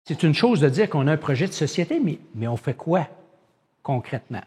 C'est une chose de dire qu'on a un projet de société, mais on fait quoi concrètement?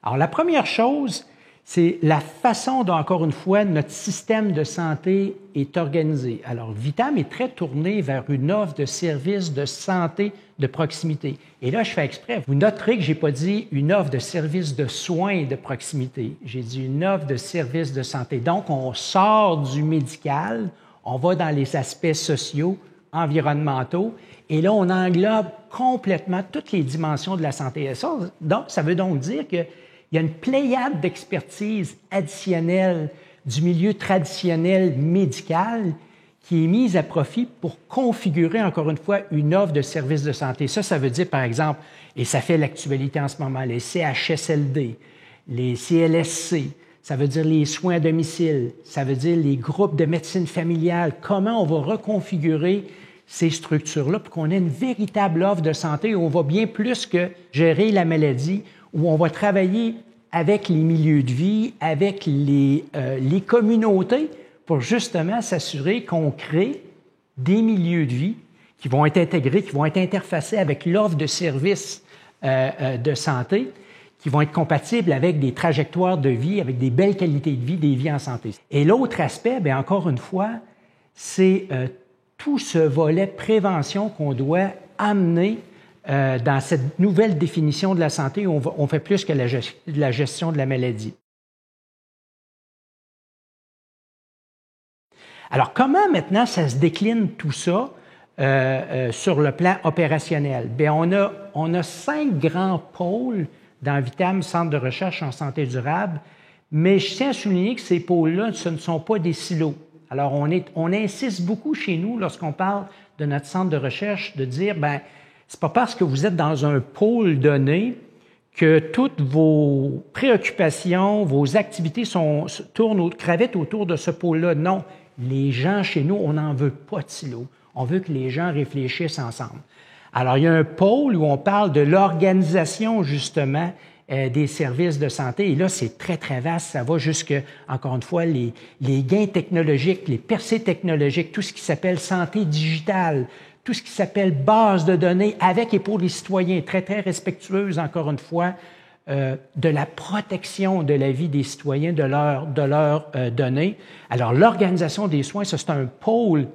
Alors, la première chose, c'est la façon dont, encore une fois, notre système de santé est organisé. Alors, Vitam est très tourné vers une offre de services de santé de proximité. Et là, je fais exprès. Vous noterez que je n'ai pas dit une offre de services de soins de proximité. J'ai dit une offre de services de santé. Donc, on sort du médical, on va dans les aspects sociaux, environnementaux, et là, on englobe complètement toutes les dimensions de la santé. Et ça veut donc dire qu'il y a une pléiade d'expertise additionnelle du milieu traditionnel médical qui est mise à profit pour configurer, encore une fois, une offre de services de santé. Ça veut dire, par exemple, et ça fait l'actualité en ce moment, les CHSLD, les CLSC, ça veut dire les soins à domicile, ça veut dire les groupes de médecine familiale, comment on va reconfigurer ces structures-là pour qu'on ait une véritable offre de santé où on va bien plus que gérer la maladie, où on va travailler avec les milieux de vie, avec les communautés, pour justement s'assurer qu'on crée des milieux de vie qui vont être intégrés, qui vont être interfacés avec l'offre de services de santé, qui vont être compatibles avec des trajectoires de vie, avec des belles qualités de vie, des vies en santé. Et l'autre aspect, bien encore une fois, c'est tout ce volet prévention qu'on doit amener dans cette nouvelle définition de la santé où on fait plus que la gestion de la maladie. Alors, comment maintenant ça se décline tout ça sur le plan opérationnel? Bien, on a 5 grands pôles dans Vitam, Centre de recherche en santé durable, mais je tiens à souligner que ces pôles-là, ce ne sont pas des silos. Alors, on insiste beaucoup chez nous, lorsqu'on parle de notre centre de recherche, de dire, bien, c'est pas parce que vous êtes dans un pôle donné que toutes vos préoccupations, vos activités gravitent autour de ce pôle-là. Non, les gens chez nous, on n'en veut pas de silos. On veut que les gens réfléchissent ensemble. Alors, il y a un pôle où on parle de l'organisation, justement, des services de santé. Et là, c'est très, très vaste. Ça va jusque, encore une fois, les gains technologiques, les percées technologiques, tout ce qui s'appelle santé digitale, tout ce qui s'appelle base de données avec et pour les citoyens, très, très respectueuse, encore une fois, de la protection de la vie des citoyens, de leurs données. Alors, l'organisation des soins, ça, c'est un pôle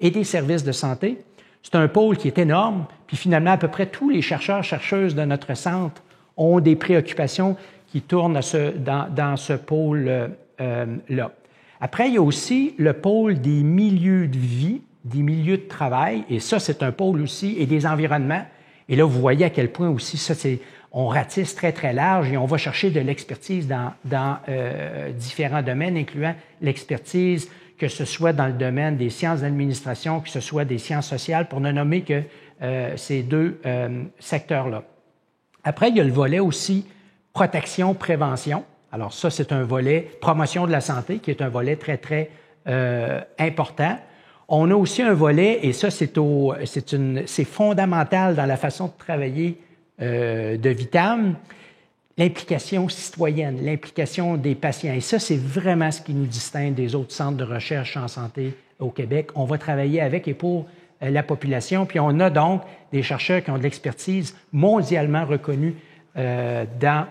et des services de santé. C'est un pôle qui est énorme. Puis finalement, à peu près tous les chercheurs, chercheuses de notre centre ont des préoccupations qui tournent dans ce pôle-là. Après, il y a aussi le pôle des milieux de vie, des milieux de travail, et ça, c'est un pôle aussi, et des environnements. Et là, vous voyez à quel point aussi, ça, on ratisse très, très large et on va chercher de l'expertise dans différents domaines, incluant l'expertise, que ce soit dans le domaine des sciences d'administration, que ce soit des sciences sociales, pour ne nommer que ces deux secteurs-là. Après, il y a le volet aussi protection, prévention. Alors ça, c'est un volet promotion de la santé qui est un volet très, très important. On a aussi un volet, et ça, c'est fondamental dans la façon de travailler de Vitam, l'implication citoyenne, l'implication des patients. Et ça, c'est vraiment ce qui nous distingue des autres centres de recherche en santé au Québec. On va travailler avec et pour la population, puis on a donc des chercheurs qui ont de l'expertise mondialement reconnue dans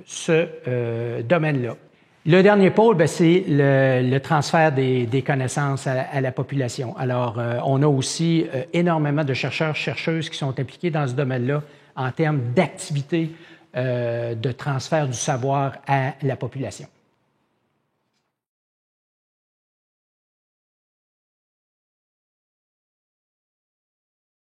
ce domaine-là. Le dernier pôle, c'est le transfert des connaissances à la population. Alors, on a aussi énormément de chercheurs, chercheuses qui sont impliqués dans ce domaine-là en termes d'activités de transfert du savoir à la population.